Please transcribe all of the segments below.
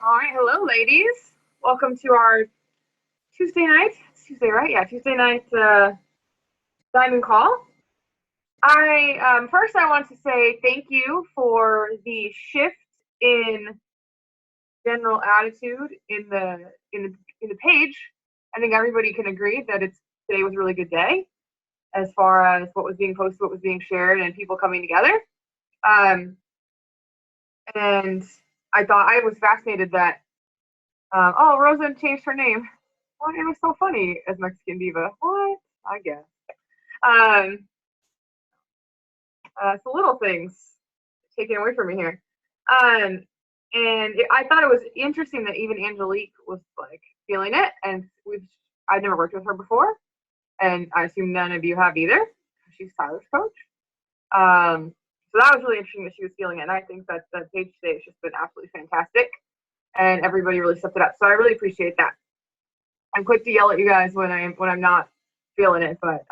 All right, hello, ladies. Welcome to our Tuesday night. It's Tuesday, right? Yeah, Tuesday night diamond call. I first I want to say thank you for the shift in general attitude in the page. I think everybody can agree that today was a really good day as far as what was being posted, what was being shared, and people coming together. Um, and I thought I was fascinated that oh, Rosa changed her name. What? It was so funny as Mexican diva. What? I guess. Um, so little things taken away from me here. I thought it was interesting that even Angelique was like feeling it, and I've never worked with her before, and I assume none of you have either. She's Tyler's coach. So that was really interesting that she was feeling it, and I think that the page today has just been absolutely fantastic, and everybody really stepped it up. So I really appreciate that. I'm quick to yell at you guys when I'm not feeling it, but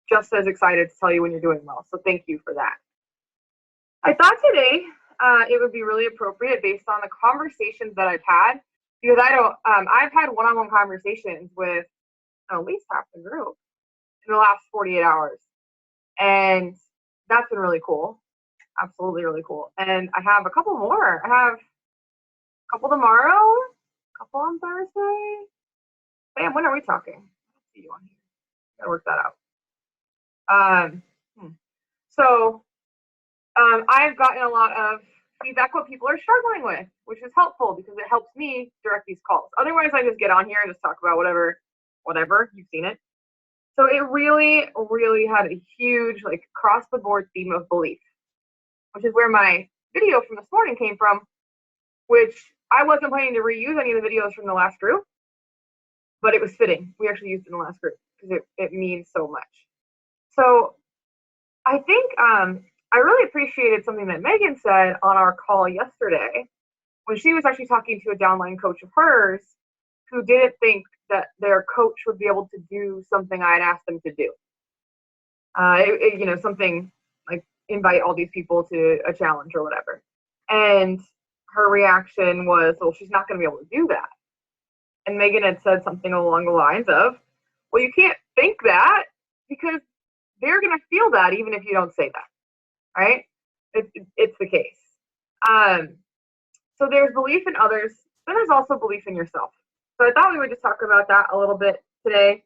just as excited to tell you when you're doing well. So thank you for that. I thought today it would be really appropriate based on the conversations that I've had because I don't. I've had one-on-one conversations with at least half the group in the last 48 hours, and that's been really cool. Absolutely really cool. And I have a couple more. I have a couple tomorrow, a couple on Thursday. Bam, when are we talking? Let's see you on here. Gotta work that out. So I've gotten a lot of feedback what people are struggling with, which is helpful because it helps me direct these calls. Otherwise, I just get on here and just talk about whatever you've seen it. So it really, really had a huge like across the board theme of belief, which is where my video from this morning came from, which I wasn't planning to reuse any of the videos from the last group, but it was fitting. We actually used it in the last group because it means so much. So I think I really appreciated something that Megan said on our call yesterday when she was actually talking to a downline coach of hers who didn't think that their coach would be able to do something I had asked them to do. Something like invite all these people to a challenge or whatever. And her reaction was, well, she's not going to be able to do that. And Megan had said something along the lines of, well, you can't think that because they're going to feel that even if you don't say that, right? It's the case. So there's belief in others, then there's also belief in yourself. So I thought we would just talk about that a little bit today.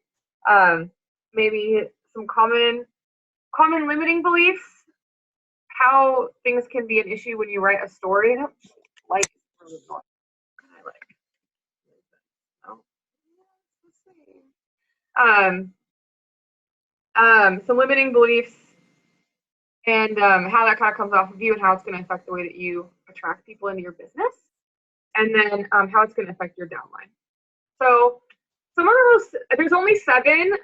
Maybe some common limiting beliefs, how things can be an issue when you write a story. Like, some limiting beliefs and how that kind of comes off of you and how it's going to affect the way that you attract people into your business, and then how it's going to affect your downline. So some of those, there's only 7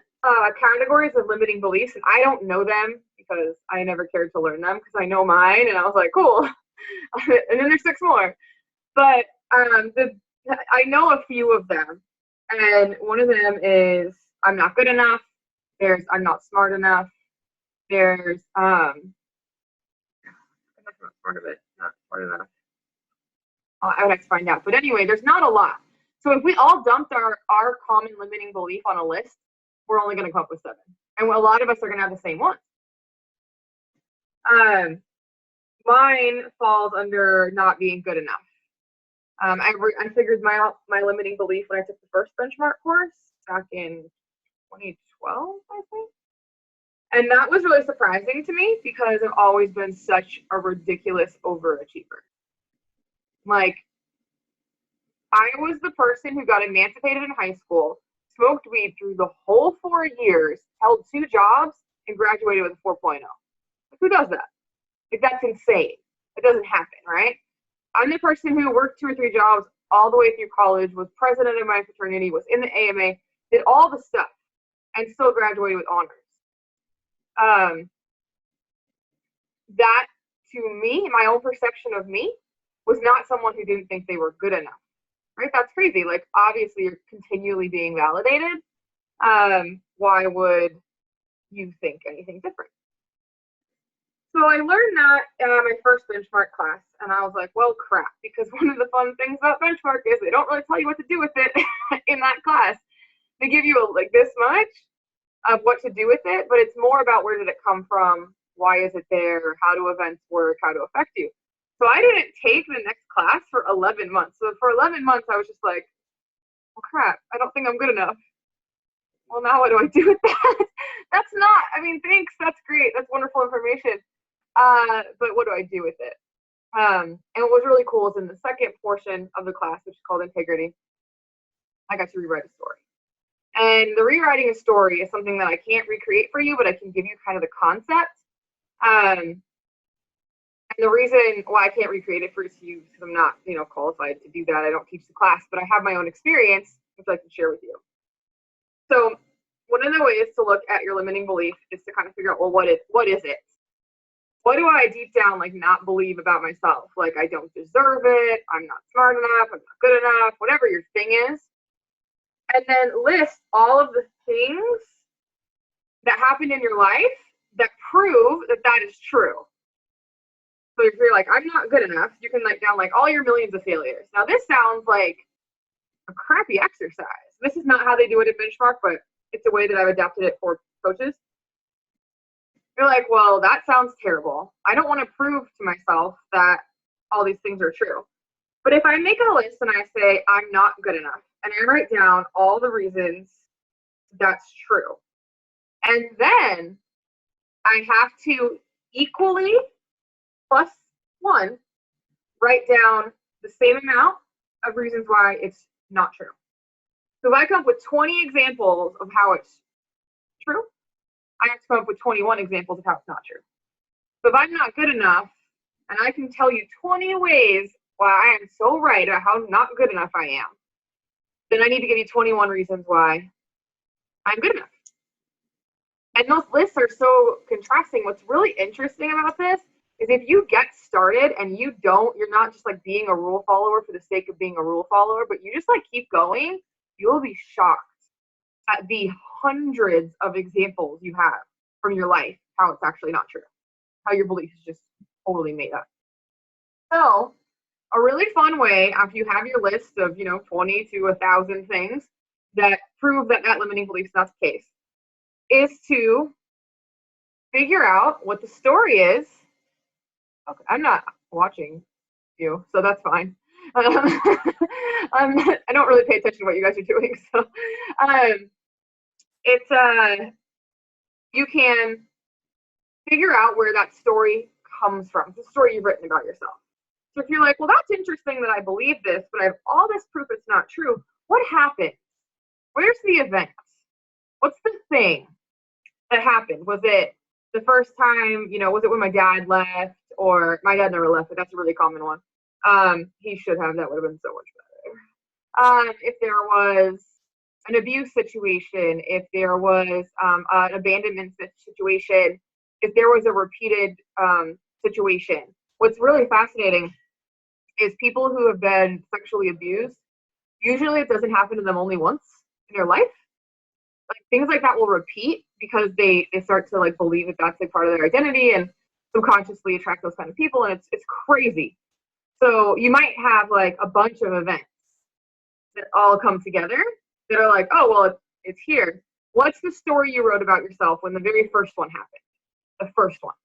categories of limiting beliefs, and I don't know them because I never cared to learn them because I know mine, and I was like, cool. And then there's 6 more, but I know a few of them, and one of them is I'm not good enough. There's I'm not smart enough. There's that's not part of it, not smart enough. I would have to find out. But anyway, there's not a lot. So if we all dumped our common limiting belief on a list, we're only going to come up with 7. And a lot of us are going to have the same one. Mine falls under not being good enough. I figured my limiting belief when I took the first benchmark course back in 2012, I think. And that was really surprising to me because I've always been such a ridiculous overachiever. Like, I was the person who got emancipated in high school, smoked weed through the whole 4 years, held 2 jobs, and graduated with a 4.0. Like, who does that? Like, that's insane. It doesn't happen, right? I'm the person who worked 2 or 3 jobs all the way through college, was president of my fraternity, was in the AMA, did all the stuff, and still graduated with honors. That, to me, my own perception of me, was not someone who didn't think they were good enough. Right? That's crazy. Like, obviously, you're continually being validated. Why would you think anything different? So I learned that in my first benchmark class, and I was like, well, crap, because one of the fun things about benchmark is they don't really tell you what to do with it in that class. They give you like this much of what to do with it, but it's more about where did it come from, why is it there, how do events work, how to affect you. So I didn't take the next class for 11 months. So for 11 months, I was just like, well, crap, I don't think I'm good enough. Well, now what do I do with that? That's not, I mean, thanks, that's great, that's wonderful information. But what do I do with it? And what was really cool is in the second portion of the class, which is called integrity, I got to rewrite a story. And the rewriting a story is something that I can't recreate for you, but I can give you kind of the concept. And the reason why I can't recreate it for you is because I'm not, qualified to do that. I don't teach the class, but I have my own experience, which I can share with you. So one of the ways to look at your limiting belief is to kind of figure out, well, what is it? What do I deep down not believe about myself? Like I don't deserve it, I'm not smart enough, I'm not good enough, whatever your thing is. And then list all of the things that happened in your life that prove that that is true. So if you're like, I'm not good enough, you can write down all your millions of failures. Now this sounds like a crappy exercise. This is not how they do it at Benchmark, but it's a way that I've adapted it for coaches. You're like, well, that sounds terrible. I don't want to prove to myself that all these things are true. But if I make a list and I say, I'm not good enough, and I write down all the reasons that's true, and then I have to equally plus one write down the same amount of reasons why it's not true. So if I come up with 20 examples of how it's true, I have to come up with 21 examples of how it's not true. So if I'm not good enough, and I can tell you 20 ways why I am so right about how not good enough I am, then I need to give you 21 reasons why I'm good enough. And those lists are so contrasting. What's really interesting about this is if you get started and you're not just being a rule follower for the sake of being a rule follower, but you just keep going, you'll be shocked at the hundreds of examples you have from your life, how it's actually not true, how your belief is just totally made up. So a really fun way, after you have your list of 20 to 1,000 things that prove that limiting belief is not the case, is to figure out what the story is. Okay, I'm not watching you, so that's fine. I don't really pay attention to what you guys are doing, so you can figure out where that story comes from, the story you've written about yourself. So if you're like, well, that's interesting that I believe this, but I have all this proof it's not true, what happened? Where's the event? What's the thing that happened? Was it the first time, was it when my dad left? Or my dad never left, but that's a really common one. He should have, that would have been so much better. If there was an abuse situation, if there was an abandonment situation, if there was a repeated situation. What's really fascinating is people who have been sexually abused, usually it doesn't happen to them only once in their life. Things like that will repeat because they start to believe that that's part of their identity and subconsciously attract those kind of people, and it's crazy. So you might have a bunch of events that all come together that are oh, well, it's here. What's the story you wrote about yourself when the very first one happened? The first one,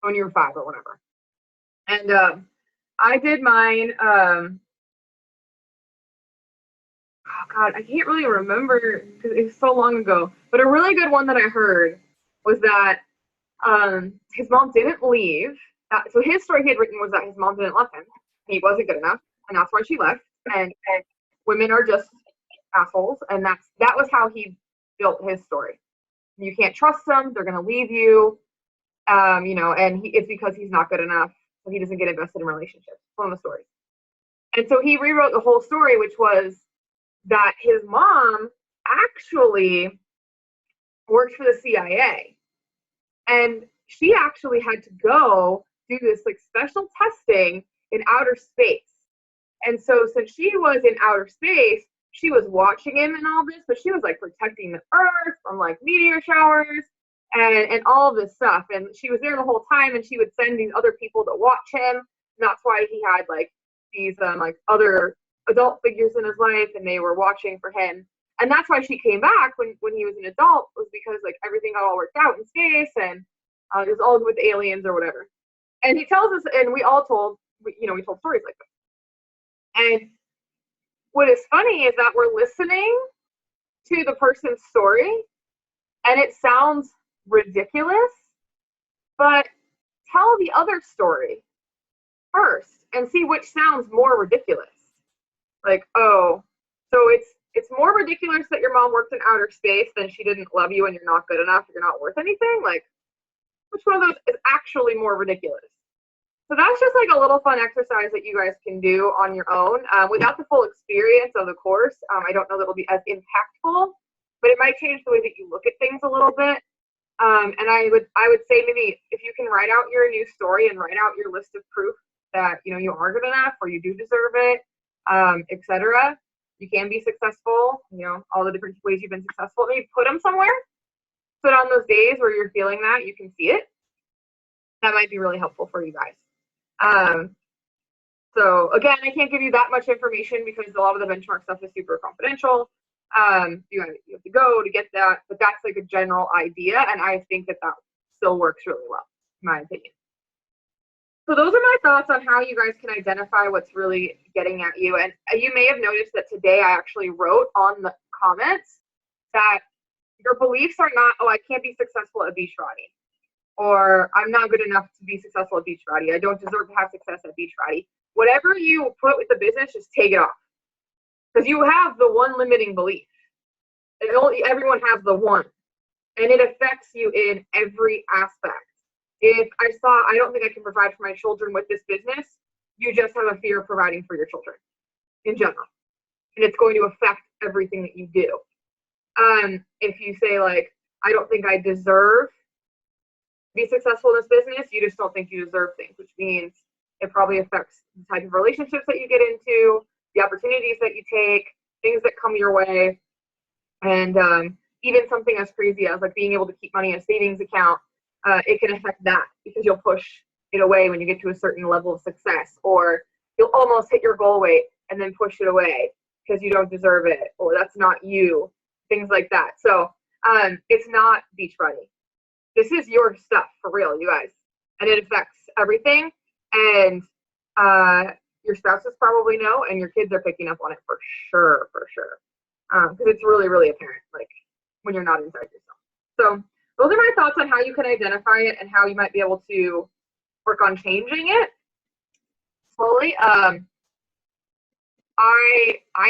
when you were 5 or whatever. And I did mine. Oh God, I can't really remember because it's so long ago. But a really good one that I heard was that his mom didn't leave. So his story he had written was that his mom didn't love him. He wasn't good enough, and that's why she left. And women are just assholes, and that was how he built his story. You can't trust them; they're going to leave you. And it's because he's not good enough, so he doesn't get invested in relationships. One of the stories. And so he rewrote the whole story, which was that his mom actually worked for the CIA. And she actually had to go do this special testing in outer space. And so since she was in outer space, she was watching him and all this, but she was protecting the earth from meteor showers. and all of this stuff. And she was there the whole time, and she would send these other people to watch him. And that's why he had like these like other adult figures in his life, and they were watching for him. And that's why she came back when he was an adult, was because like everything got all worked out in space, and it was all with aliens or whatever. And he tells us, and we all told, we told stories like this. And what is funny is that we're listening to the person's story, and it sounds ridiculous, but tell the other story first and see which sounds more ridiculous. Like, oh, so it's more ridiculous that your mom worked in outer space than she didn't love you and you're not good enough, you're not worth anything. Like, which one of those is actually more ridiculous? So that's just like a little fun exercise that you guys can do on your own without the full experience of the course. I don't know that it'll be as impactful, but it might change the way that you look at things a little bit. And I would say maybe if you can write out your new story and write out your list of proof that you are good enough or you do deserve it, etc. You can be successful. All the different ways you've been successful. Maybe put them somewhere. So on those days where you're feeling that, you can see it. That might be really helpful for you guys. So again, I can't give you that much information because a lot of the benchmark stuff is super confidential. You have to go to get that, but that's like a general idea, and I think that still works really well, in my opinion. So those are my thoughts on how you guys can identify what's really getting at you. And you may have noticed that today I actually wrote on the comments that your beliefs are not, oh, I can't be successful at Beachbody, or I'm not good enough to be successful at Beachbody. I don't deserve to have success at Beachbody. Whatever you put with the business, just take it off. Because you have the one limiting belief. Everyone has the one. And it affects you in every aspect. If I don't think I can provide for my children with this business, you just have a fear of providing for your children in general. And it's going to affect everything that you do. If you say like, I don't think I deserve to be successful in this business, you just don't think you deserve things, which means it probably affects the type of relationships that you get into, the opportunities that you take, things that come your way. And even something as crazy as like being able to keep money in a savings account, it can affect that because you'll push it away when you get to a certain level of success, or you'll almost hit your goal weight and then push it away because you don't deserve it, or that's not you, things like that. So it's not Beachbody. This is your stuff for real, you guys, and it affects everything. And your spouses probably know, and your kids are picking up on it for sure, because it's really, really apparent, like when you're not inside yourself. So those are my thoughts on how you can identify it and how you might be able to work on changing it slowly. I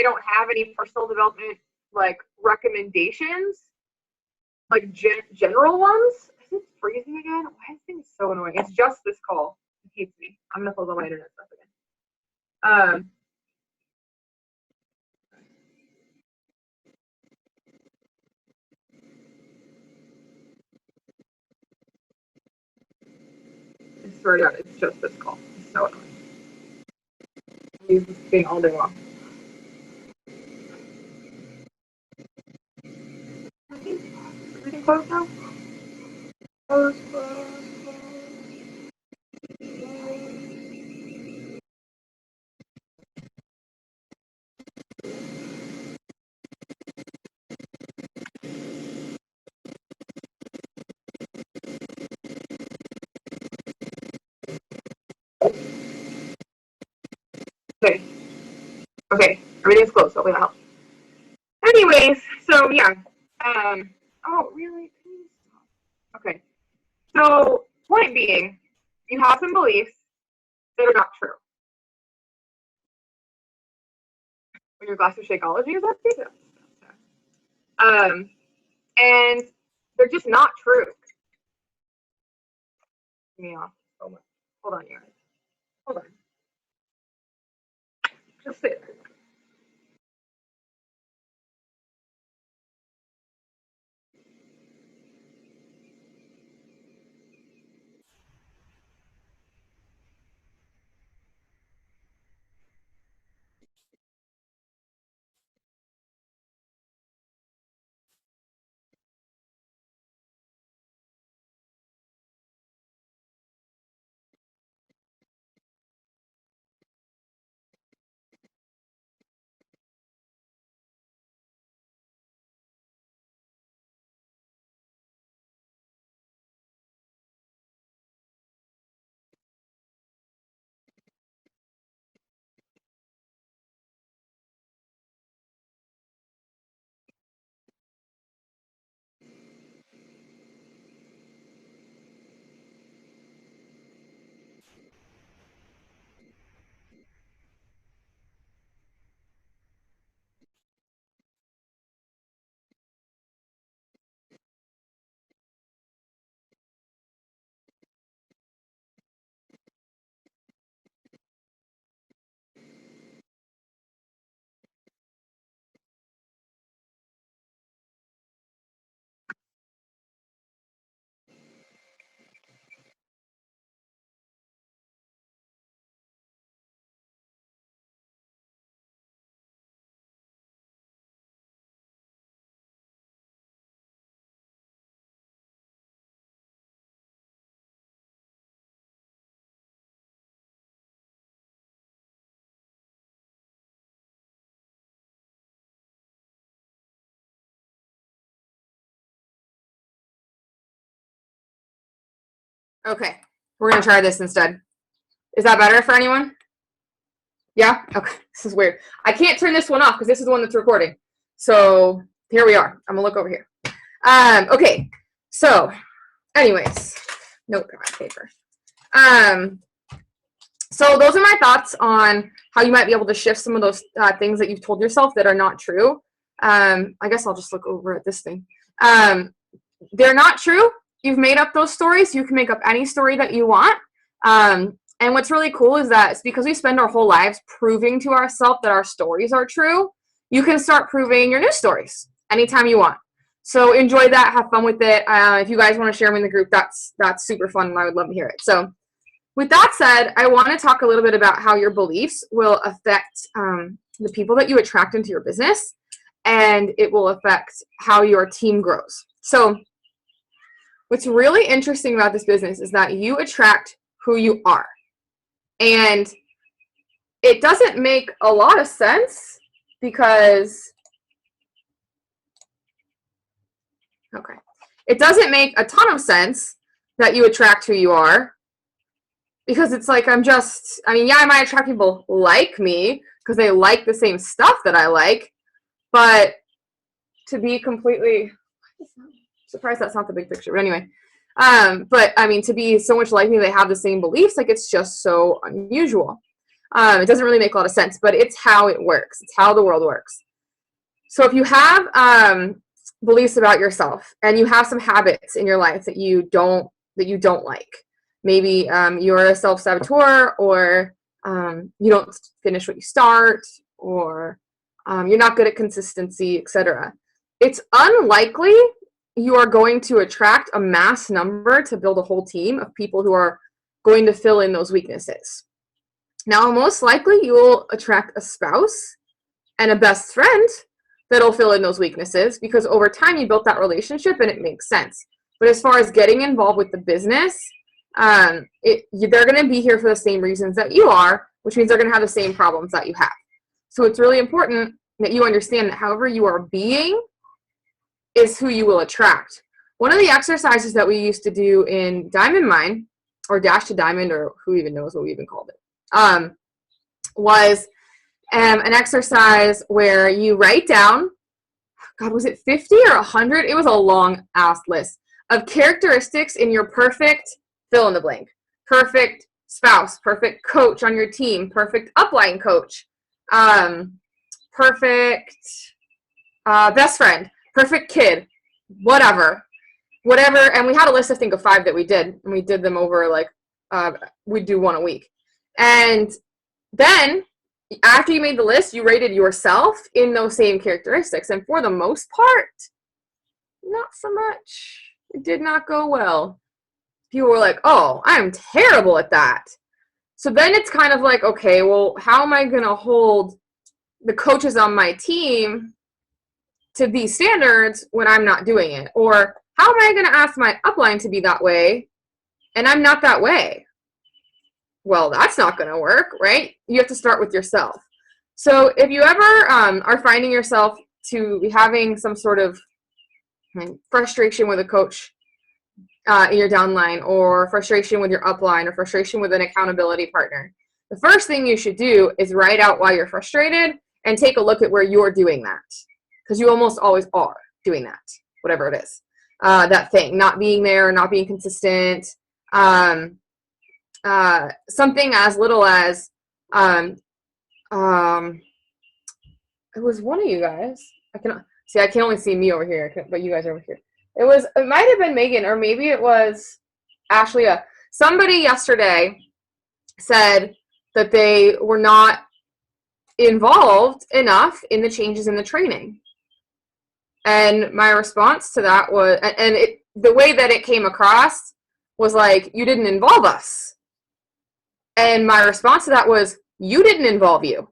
don't have any personal development like recommendations, like general ones. Is it freezing again? Why is things so annoying? It's just this call. It hates me. I'm gonna close all my internet stuff again. I swear to God, it's just this call. It's so annoying. I use this thing all day long. Everything closed now? Close, close, okay. Okay. Everything's closed. Hopefully that helps. Anyways, so yeah. Oh, really? Okay. So, point being, you have some beliefs that are not true. When your glass of Shakeology is empty? And they're just not true. Me off so much. Hold on, you guys. Hold on. Just sit there. Okay, we're going to try this instead. Is that better for anyone? Yeah? Okay, this is weird. I can't turn this one off because this is the one that's recording. So here we are. I'm going to look over here. Okay, so anyways, notepad paper. So those are my thoughts on how you might be able to shift some of those things that you've told yourself that are not true. I guess I'll just look over at this thing. They're not true. You've made up those stories. You can make up any story that you want. And what's really cool is that it's because we spend our whole lives proving to ourselves that our stories are true. You can start proving your new stories anytime you want. So enjoy that. Have fun with it. If you guys want to share them in the group, that's super fun, and I would love to hear it. So with that said, I want to talk a little bit about how your beliefs will affect the people that you attract into your business, and it will affect how your team grows. So what's really interesting about this business is that you attract who you are. And it doesn't make a lot of sense because, it doesn't make a ton of sense that you attract who you are, because it's like, I might attract people like me because they like the same stuff that I like, but to be completely, surprised that's not the big picture, but anyway, but I mean, to be so much like me, they have the same beliefs, like it's just so unusual. It doesn't really make a lot of sense, but it's how it works. It's how the world works. So if you have beliefs about yourself and you have some habits in your life that you don't like, maybe you're a self-saboteur, or you don't finish what you start, or you're not good at consistency, etc. It's unlikely you are going to attract a mass number to build a whole team of people who are going to fill in those weaknesses. Now, most likely you will attract a spouse and a best friend that'll fill in those weaknesses, because over time you built that relationship and it makes sense. But as far as getting involved with the business, they're going to be here for the same reasons that you are, which means they're going to have the same problems that you have. So it's really important that you understand that however you are being is who you will attract. One of the exercises that we used to do in Diamond Mine, or Dash to Diamond, or who even knows what we even called it, was an exercise where you write down, God, was it 50 or 100? It was a long ass list of characteristics in your perfect fill in the blank. Perfect spouse, perfect coach on your team, perfect upline coach, perfect best friend, perfect kid, whatever. And we had a list, I think, of 5 that we did, and we did them over, like, we'd do 1 a week. And then after you made the list, you rated yourself in those same characteristics, and for the most part, not so much. It did not go well. People were like, oh, I'm terrible at that. So then it's kind of like, okay, well, how am I going to hold the coaches on my team to these standards when I'm not doing it? Or how am I going to ask my upline to be that way and I'm not that way? Well, that's not going to work, right? You have to start with yourself. So if you ever are finding yourself to be having some sort of frustration with a coach in your downline, or frustration with your upline, or frustration with an accountability partner, the first thing you should do is write out why you're frustrated and take a look at where you're doing that. Because you almost always are doing that, whatever it is. That thing, not being there, not being consistent. Something as little as, it was one of you guys. I can only see me over here, but you guys are over here. It might have been Megan, or maybe it was Ashley. Somebody yesterday said that they were not involved enough in the changes in the training. And my response to that was, the way that it came across was like, you didn't involve us. And my response to that was, you didn't involve you.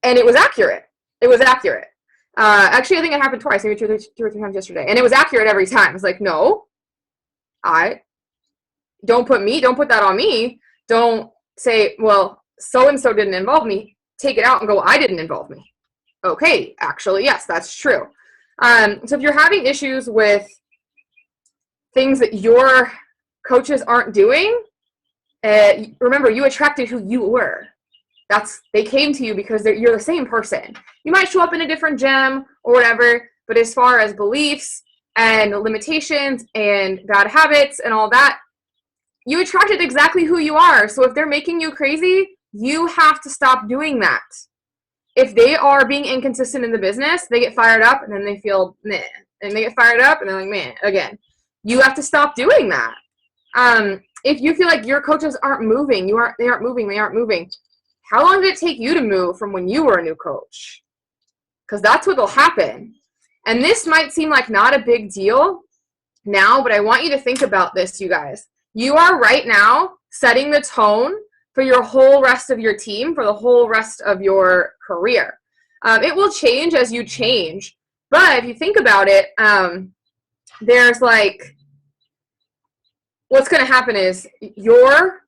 And it was accurate. It was accurate. Actually, I think it happened twice, maybe two or three times yesterday. And it was accurate every time. It's like, no, don't put that on me. Don't say, well, so-and-so didn't involve me. Take it out and go, I didn't involve me. Okay, actually, yes, that's true. So if you're having issues with things that you're coaches aren't doing, remember, you attracted who you were. They came to you because you're the same person. You might show up in a different gym or whatever, but as far as beliefs and limitations and bad habits and all that, you attracted exactly who you are. So if they're making you crazy, you have to stop doing that. If they are being inconsistent in the business, they get fired up and then they feel meh. And they get fired up and they're like, meh, again. You have to stop doing that. If you feel like your coaches aren't moving, they aren't moving. How long did it take you to move from when you were a new coach? Because that's what will happen. And this might seem like not a big deal now, but I want you to think about this, you guys. You are right now setting the tone for your whole rest of your team, for the whole rest of your career. It will change as you change. But if you think about it, there's like, what's going to happen is your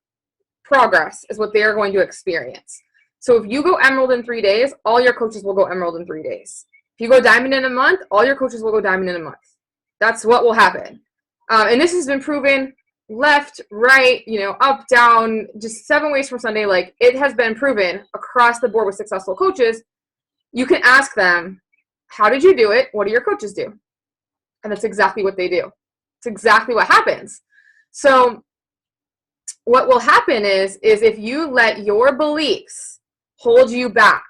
progress is what they are going to experience. So if you go Emerald in 3 days, all your coaches will go Emerald in 3 days. If you go Diamond in a month, all your coaches will go Diamond in a month. That's what will happen. And this has been proven left, right, up, down, just 7 ways from Sunday. Like, it has been proven across the board with successful coaches. You can ask them, how did you do it? What do your coaches do? And that's exactly what they do. It's exactly what happens. So what will happen is if you let your beliefs hold you back,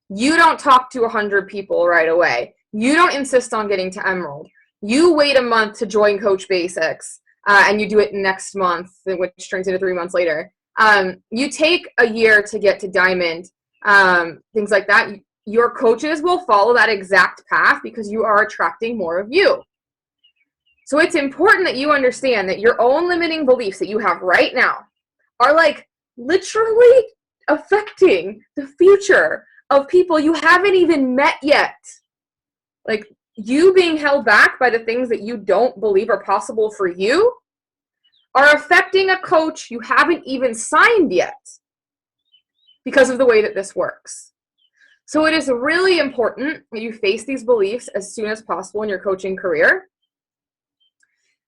you don't talk to 100 people right away. You don't insist on getting to Emerald. You wait a month to join Coach Basics, and you do it next month, which turns into 3 months later. You take a year to get to Diamond, things like that. Your coaches will follow that exact path because you are attracting more of you. So it's important that you understand that your own limiting beliefs that you have right now are like literally affecting the future of people you haven't even met yet. Like, you being held back by the things that you don't believe are possible for you are affecting a coach you haven't even signed yet because of the way that this works. So it is really important that you face these beliefs as soon as possible in your coaching career.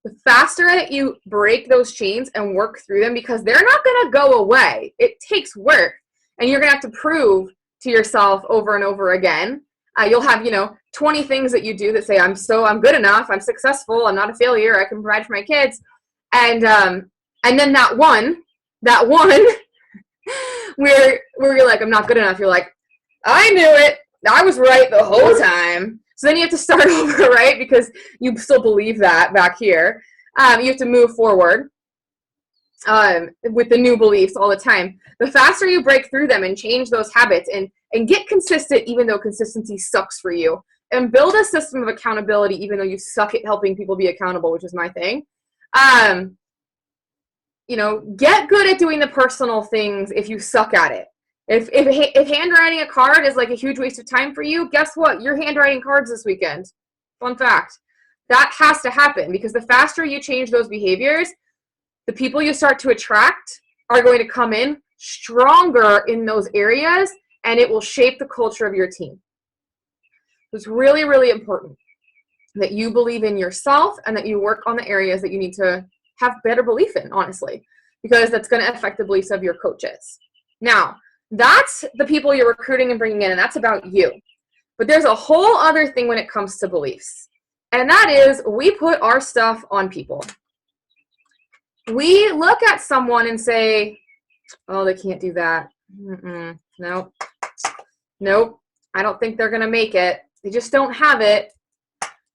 The faster that you break those chains and work through them, because they're not going to go away. It takes work, and you're going to have to prove to yourself over and over again. You'll have, 20 things that you do that say, I'm good enough, I'm successful, I'm not a failure, I can provide for my kids. And then that one where you're like, I'm not good enough, you're like, I knew it, I was right the whole time. So then you have to start over, right? Because you still believe that back here. You have to move forward with the new beliefs all the time. The faster you break through them and change those habits and get consistent, even though consistency sucks for you, and build a system of accountability, even though you suck at helping people be accountable, which is my thing. Get good at doing the personal things if you suck at it. If handwriting a card is like a huge waste of time for you, guess what? You're handwriting cards this weekend. Fun fact. That has to happen, because the faster you change those behaviors, the people you start to attract are going to come in stronger in those areas, and it will shape the culture of your team. It's really, really important that you believe in yourself and that you work on the areas that you need to have better belief in, honestly, because that's going to affect the beliefs of your coaches. Now, that's the people you're recruiting and bringing in, and that's about you. But there's a whole other thing when it comes to beliefs, and that is we put our stuff on people. We look at someone and say, oh, they can't do that. Nope. I don't think they're going to make it. They just don't have it.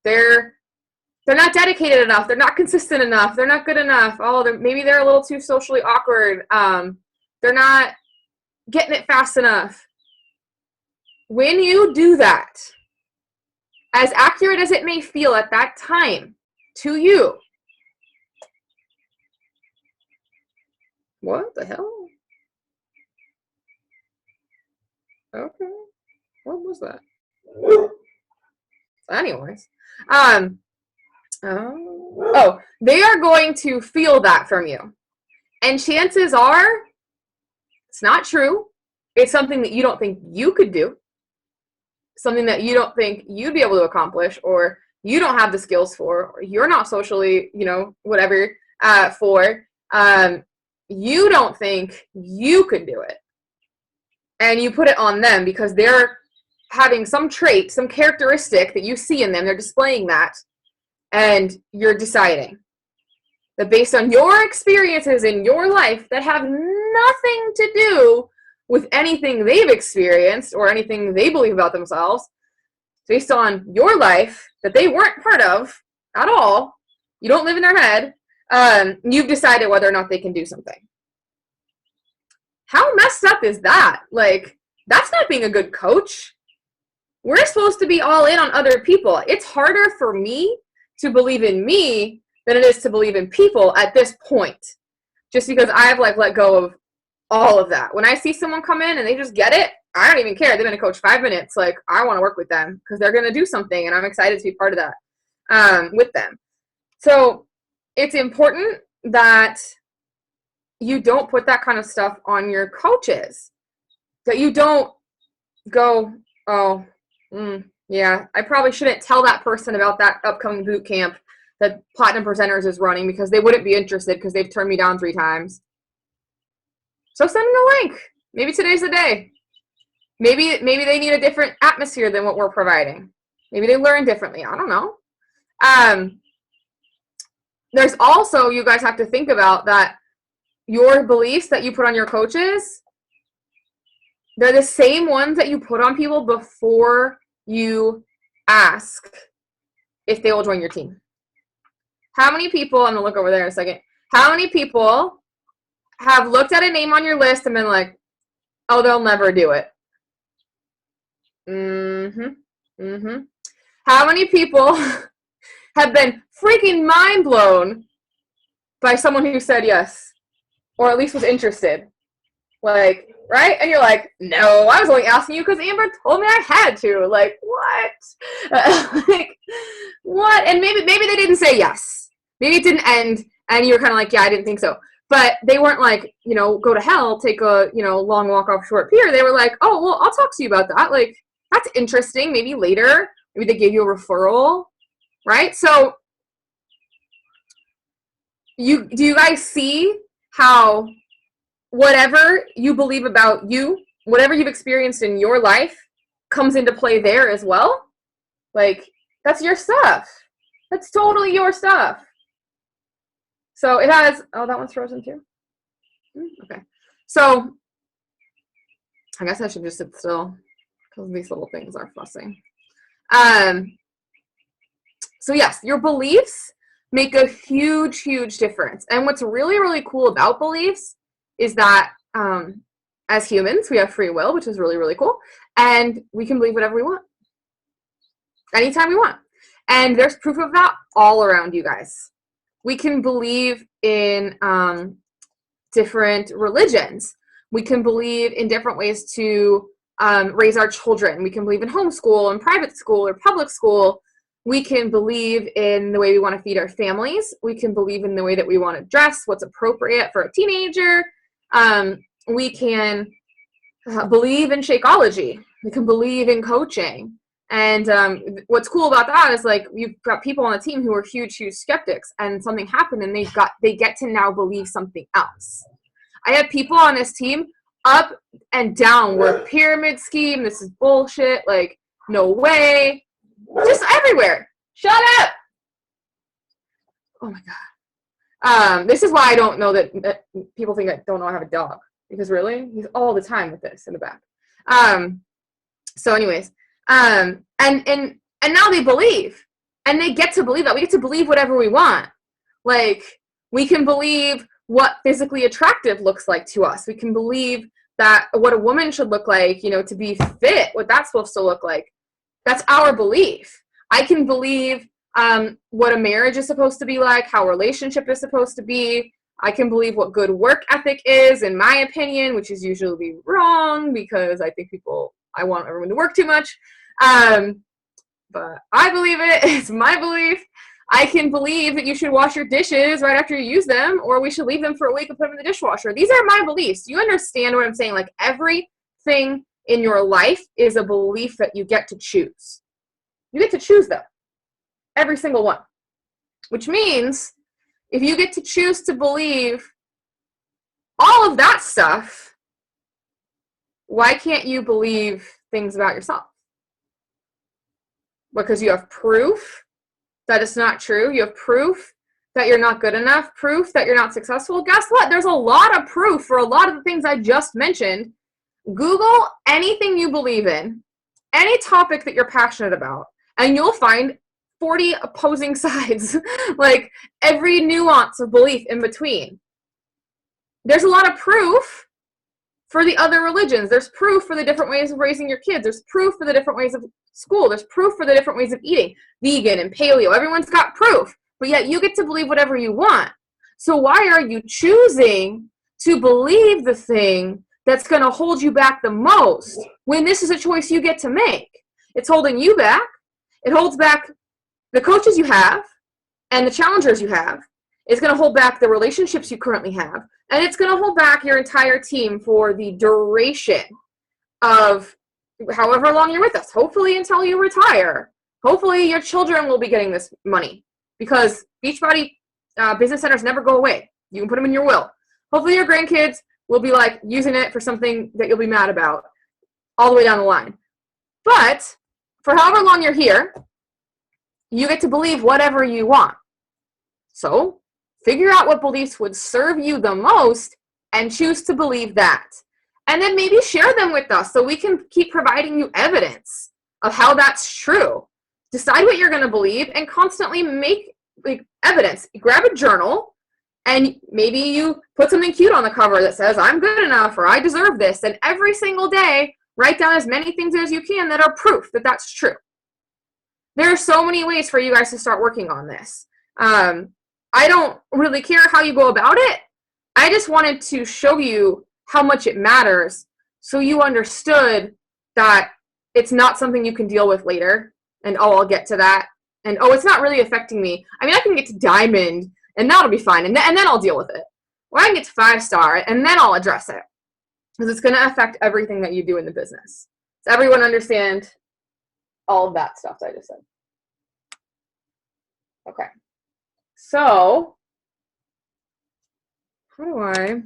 They're not dedicated enough. They're not consistent enough. They're not good enough. Oh, maybe they're a little too socially awkward. They're not getting it fast enough. When you do that, as accurate as it may feel at that time to you, what the hell? Okay. What was that? Anyways. They are going to feel that from you. And chances are, it's not true. It's something that you don't think you could do. Something that you don't think you'd be able to accomplish, or you don't have the skills for, or you're not socially, whatever, for, you don't think you could do it. And you put it on them because they're having some trait, some characteristic that you see in them. They're displaying that. And you're deciding that based on your experiences in your life that have nothing to do with anything they've experienced or anything they believe about themselves, based on your life that they weren't part of at all, you don't live in their head, you've decided whether or not they can do something. How messed up is that? Like, that's not being a good coach. We're supposed to be all in on other people. It's harder for me to believe in me than it is to believe in people at this point. Just because I've like let go of all of that. When I see someone come in and they just get it, I don't even care. They've been a coach 5 minutes. Like, I want to work with them because they're going to do something and I'm excited to be part of that with them. So it's important that you don't put that kind of stuff on your coaches. That you don't go, oh, yeah, I probably shouldn't tell that person about that upcoming boot camp that Platinum Presenters is running because they wouldn't be interested because they've turned me down 3 times. So send them a link. Maybe today's the day. Maybe they need a different atmosphere than what we're providing. Maybe they learn differently. I don't know. There's also, you guys have to think about that your beliefs that you put on your coaches, they're the same ones that you put on people before you ask if they will join your team. How many people, I'm going to look over there in a second, how many people have looked at a name on your list and been like, oh, they'll never do it? How many people have been freaking mind blown by someone who said yes, or at least was interested? Like, right? And you're like, no, I was only asking you because Amber told me I had to. Like, what? Like, what? And maybe they didn't say yes. Maybe it didn't end, and you were kind of like, yeah, I didn't think so. But they weren't like, go to hell, take a, long walk off short pier. They were like, oh, well, I'll talk to you about that. Like, that's interesting. Maybe later. Maybe they gave you a referral, right? So do you guys see how whatever you believe about you, whatever you've experienced in your life comes into play there as well? Like, that's your stuff. That's totally your stuff. So it has, oh, that one's frozen too? Okay. So I guess I should just sit still because these little things are fussing. So yes, your beliefs make a huge, huge difference. And what's really, really cool about beliefs is that as humans, we have free will, which is really, really cool. And we can believe whatever we want. Anytime we want. And there's proof of that all around you guys. We can believe in different religions. We can believe in different ways to raise our children. We can believe in homeschool and private school or public school. We can believe in the way we want to feed our families. We can believe in the way that we want to dress, what's appropriate for a teenager. We can believe in Shakeology. We can believe in coaching. And what's cool about that is, like, you've got people on the team who are huge, huge skeptics, and something happened, and they get to now believe something else. I have people on this team up and down. We're a pyramid scheme. This is bullshit. Like, no way. Just everywhere. Shut up. Oh my God. This is why I don't know that people think I don't know I have a dog, because really, he's all the time with this in the back. So anyways. And now they believe, and they get to believe that. We get to believe whatever we want. Like, we can believe what physically attractive looks like to us. We can believe that what a woman should look like, to be fit, what that's supposed to look like. That's our belief. I can believe what a marriage is supposed to be like, how a relationship is supposed to be. I can believe what good work ethic is, in my opinion, which is usually wrong because I think I want everyone to work too much. But I believe it. It's my belief. I can believe that you should wash your dishes right after you use them, or we should leave them for a week and put them in the dishwasher. These are my beliefs. You understand what I'm saying? Like, everything in your life is a belief that you get to choose. You get to choose them. Every single one. Which means if you get to choose to believe all of that stuff, why can't you believe things about yourself? Because you have proof that it's not true. You have proof that you're not good enough, proof that you're not successful. Guess what? There's a lot of proof for a lot of the things I just mentioned. Google anything you believe in, any topic that you're passionate about, and you'll find 40 opposing sides, like every nuance of belief in between. There's a lot of proof for the other religions. There's proof for the different ways of raising your kids. There's proof for the different ways of school. There's proof for the different ways of eating. Vegan and paleo, everyone's got proof, but yet you get to believe whatever you want. So why are you choosing to believe the thing that's going to hold you back the most when this is a choice you get to make? It's holding you back. It holds back the coaches you have and the challengers you have. It's going to hold back the relationships you currently have. And it's going to hold back your entire team for the duration of however long you're with us. Hopefully until you retire. Hopefully your children will be getting this money, because Beachbody business centers never go away. You can put them in your will. Hopefully your grandkids will be like using it for something that you'll be mad about all the way down the line. But for however long you're here, you get to believe whatever you want. So figure out what beliefs would serve you the most and choose to believe that. And then maybe share them with us so we can keep providing you evidence of how that's true. Decide what you're going to believe and constantly make evidence. Grab a journal and maybe you put something cute on the cover that says, I'm good enough, or I deserve this. And every single day, write down as many things as you can that are proof that that's true. There are so many ways for you guys to start working on this. I don't really care how you go about it. I just wanted to show you how much it matters so you understood that it's not something you can deal with later. And, oh, I'll get to that. And, oh, it's not really affecting me. I mean, I can get to diamond, and that'll be fine. And then I'll deal with it. Or I can get to 5-star, and then I'll address it. Because it's going to affect everything that you do in the business. Does everyone understand all of that stuff that I just said? Okay. So, how do I...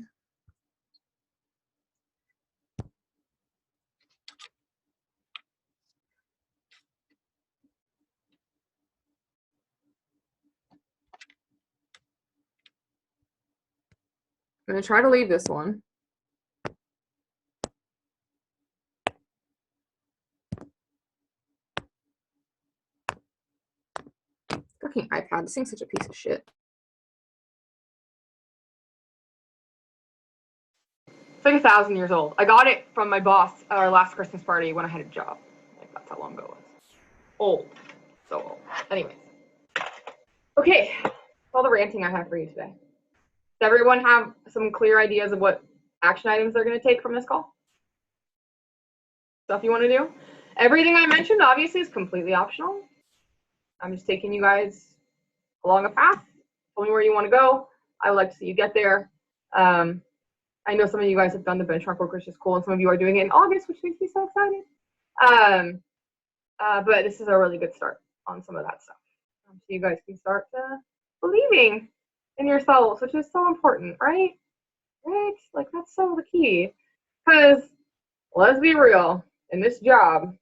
I'm going to try to leave this one. Fucking iPad, this thing's such a piece of shit. It's like 1,000 years old. I got it from my boss at our last Christmas party when I had a job. Like, that's how long ago it was. Old. So old. Anyways. Okay. That's all the ranting I have for you today. Does everyone have some clear ideas of what action items they're going to take from this call? Stuff you want to do? Everything I mentioned, obviously, is completely optional. I'm just taking you guys along a path. Tell me where you want to go. I would like to see you get there. I know some of you guys have done the benchmark work, which is cool, and some of you are doing it in August, which makes me so excited. But this is a really good start on some of that stuff. So you guys can start believing in yourselves, which is so important, right? Right? Like, that's so the key. Because, let's be real, in this job,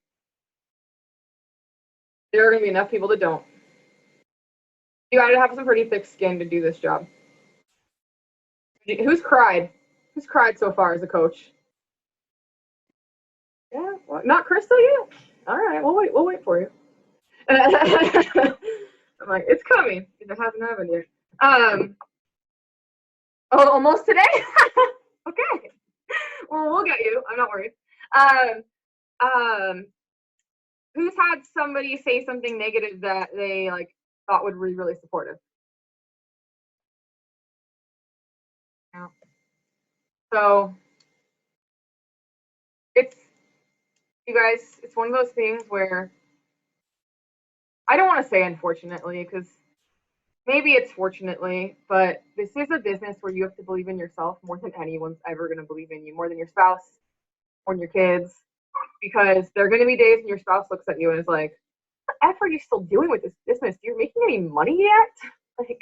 there are going to be enough people that don't. You got to have some pretty thick skin to do this job. Who's cried? Who's cried so far as a coach? Yeah, well, not Crystal yet? All right, we'll wait for you. I'm like, it's coming. If it hasn't happened yet. Oh, almost today? Okay. Well, we'll get you. I'm not worried. Who's had somebody say something negative that they thought would be really supportive? Yeah. So you guys, it's one of those things where I don't want to say unfortunately, because maybe it's fortunately, but this is a business where you have to believe in yourself more than anyone's ever going to believe in you, more than your spouse, more than your kids, because there are going to be days when your spouse looks at you and is like, what the F are you still doing with this business? You're making any money yet? Like,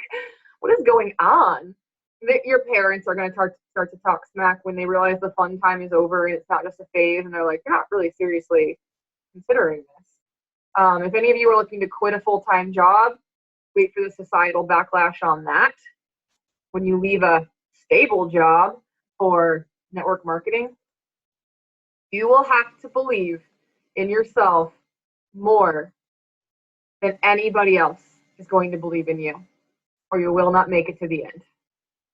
what is going on? Your parents are going to start to talk smack when they realize the fun time is over and it's not just a phase, and they're like, you're not really seriously considering this. If any of you are looking to quit a full-time job, wait for the societal backlash on that. When you leave a stable job for network marketing, you will have to believe in yourself more than anybody else is going to believe in you, or you will not make it to the end.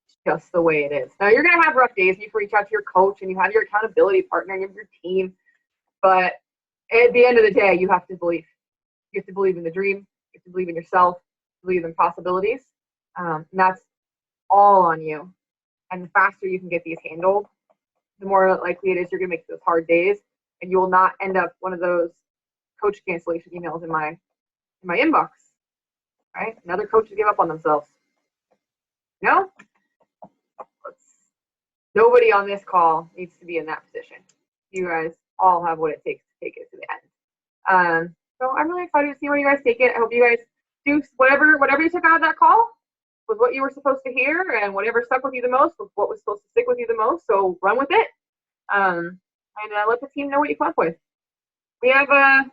It's just the way it is. Now, you're going to have rough days, and you can reach out to your coach, and you have your accountability partner, and you have your team, but at the end of the day, you have to believe. You have to believe in the dream. You have to believe in yourself, believe in possibilities. And that's all on you. And the faster you can get these handled, the more likely it is you're going to make those hard days, and you will not end up one of those coach cancellation emails in my inbox. Right? Another coach to give up on themselves. No? Nobody on this call needs to be in that position. You guys all have what it takes to take it to the end. So I'm really excited to see where you guys take it. I hope you guys do whatever you took out of that call was what you were supposed to hear, and whatever stuck with you the most was what was supposed to stick with you the most. So run with it, and let the team know what you come up with. We have a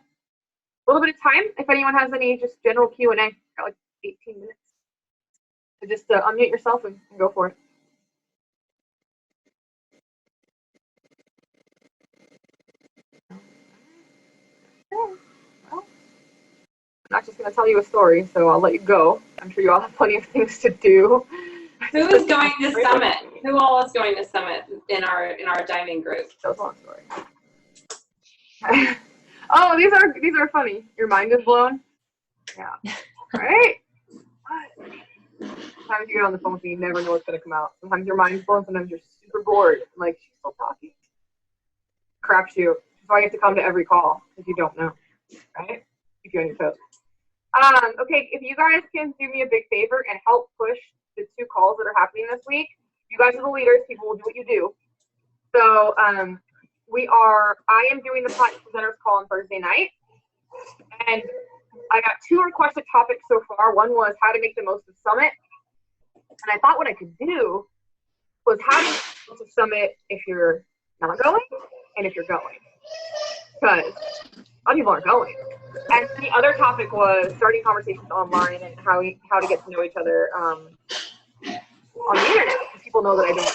little bit of time if anyone has any just general Q&A. Got like 18 minutes. So just unmute yourself and go for it. Well, I'm not just going to tell you a story, so I'll let you go. I'm sure you all have plenty of things to do. Who is going to Summit? Who all is going to Summit in our diamond group? That's a long story. Oh, these are funny. Your mind is blown? Yeah. Right? What? Sometimes you get on the phone with me, you never know what's going to come out. Sometimes your mind's blown, sometimes you're super bored. I'm like, she's still talking. Crapshoot. That's why you have to come to every call, because you don't know. Right? Keep you on your toes. Okay, if you guys can do me a big favor and help push the 2 calls that are happening this week, you guys are the leaders. People will do what you do. So I am doing the Platinum Presenters call on Thursday night, and I got 2 requested topics so far. One was how to make the most of Summit, and I thought what I could do was how to make the most of Summit if you're not going and if you're going, because a lot of people aren't going. And the other topic was starting conversations online and how to get to know each other on the internet. Because people know that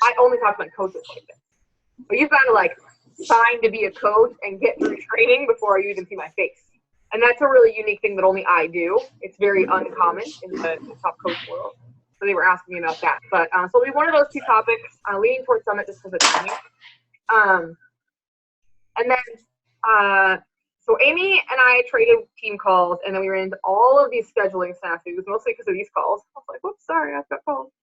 I only talk to my coaches like this. But you've got to like sign to be a coach and get through training before you even see my face. And that's a really unique thing that only I do. It's very uncommon in the top coach world. So they were asking me about that. But so it'll be one of those 2 topics, leaning towards Summit just because of timing. And then so Amy and I traded team calls, and then we ran into all of these scheduling snafus, mostly because of these calls. I was like, whoops, sorry, I've got calls.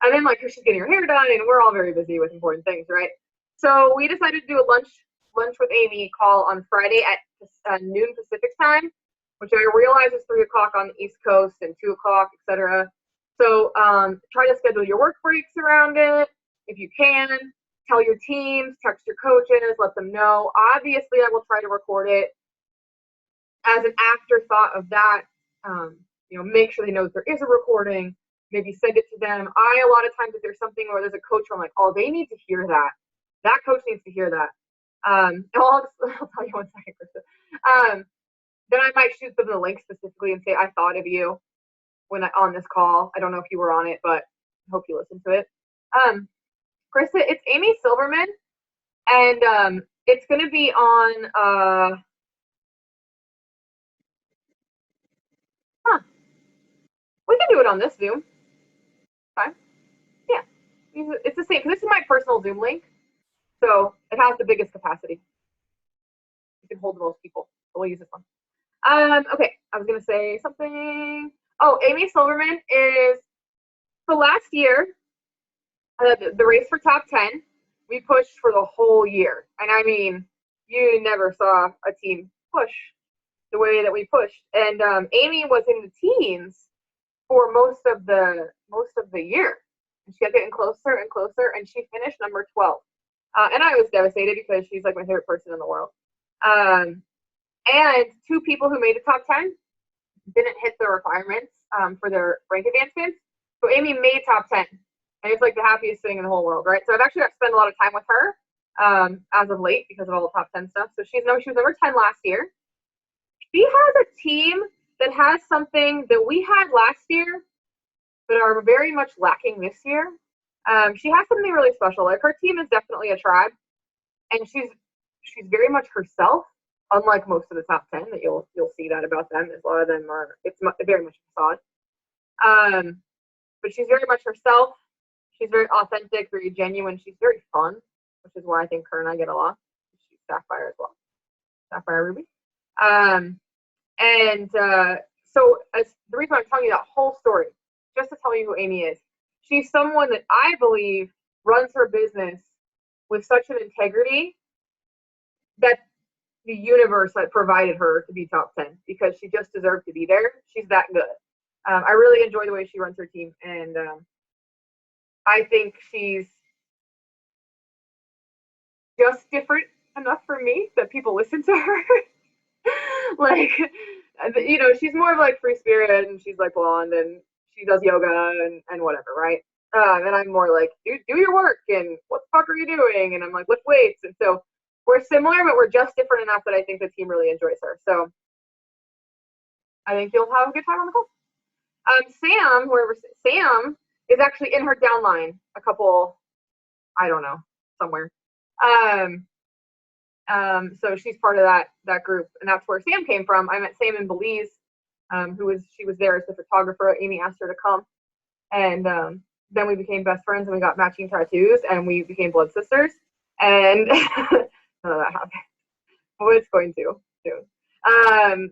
And then, like, she's getting her hair done, and we're all very busy with important things, right? So we decided to do a lunch with Amy call on Friday at noon Pacific time, which I realize is 3 o'clock on the East Coast and 2 o'clock, etc. So try to schedule your work breaks around it if you can. Tell your teams, text your coaches, let them know. Obviously, I will try to record it. As an afterthought of that, make sure they know that there is a recording. Maybe send it to them. A lot of times, if there's something where there's a coach where I'm like, oh, they need to hear that. That coach needs to hear that. I'll tell you one second, Krista. Then I might shoot them the link specifically and say, I thought of you on this call. I don't know if you were on it, but I hope you listened to it. Krista, it's Amy Silverman, and it's going to be on we can do it on this Zoom. Fine. Yeah. It's the same, because this is my personal Zoom link, so it has the biggest capacity. You can hold the most people, so we'll use this one. Okay, I was going to say something. Oh, Amy Silverman is, so last year, the race for top 10, we pushed for the whole year. And I mean, you never saw a team push the way that we pushed. And Amy was in the teens for most of the year. And she kept getting closer and closer, and she finished number 12. And I was devastated because she's like my favorite person in the world. And 2 people who made the top 10 didn't hit the requirements for their rank advancements. So Amy made top 10, and it's like the happiest thing in the whole world, right? So I've actually got to spend a lot of time with her as of late because of all the top 10 stuff. So she was number 10 last year. She has a team that has something that we had last year, but are very much lacking this year. She has something really special. Like her team is definitely a tribe, and she's very much herself. Unlike most of the top 10 that you'll see that about them, a lot of them are, it's very much facade. But she's very much herself. She's very authentic, very genuine. She's very fun, which is why I think her and I get along. She's Sapphire as well, Sapphire Ruby. So as the reason I'm telling you that whole story, just to tell you who Amy is, she's someone that I believe runs her business with such an integrity that the universe had provided her to be top 10 because she just deserved to be there. She's that good. I really enjoy the way she runs her team, and I think she's just different enough for me that people listen to her. Like, you know, she's more of like free spirit, and she's like blonde, and she does yoga and whatever, right? And I'm more like, do your work, and what the fuck are you doing? And I'm like, lift weights. And so we're similar, but we're just different enough that I think the team really enjoys her. So I think you'll have a good time on the call. Sam is actually in her downline a couple, I don't know, somewhere. So she's part of that group, and that's where Sam came from. I met Sam in Belize, she was there as the photographer. Amy asked her to come, and then we became best friends, and we got matching tattoos, and we became blood sisters. And none of that happened. Well, it's going to soon.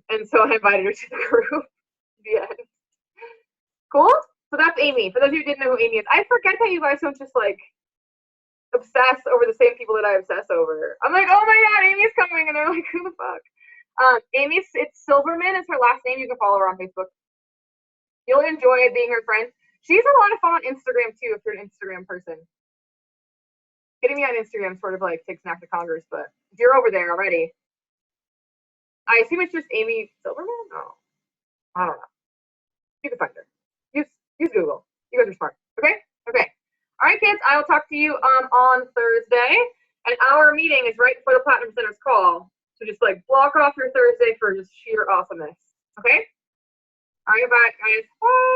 And so I invited her to the group. The end. Cool. So that's Amy. For those of you who didn't know who Amy is, I forget that you guys don't just like obsess over the same people that I obsess over. I'm like, oh my god, Amy's coming, and they're like, who the fuck? It's Silverman is her last name. You can follow her on Facebook. You'll enjoy being her friend. She's a lot of fun on Instagram too, if you're an Instagram person. Getting me on Instagram sort of like takes an act of Congress, but if you're over there already, I assume it's just Amy Silverman? No. I don't know. You can find her. Use Google. You guys are smart. Okay? Okay. All right, kids, I will talk to you on Thursday. And our meeting is right before the Platinum Center's call. So just like block off your Thursday for just sheer awesomeness. Okay? All right, bye, guys. Bye.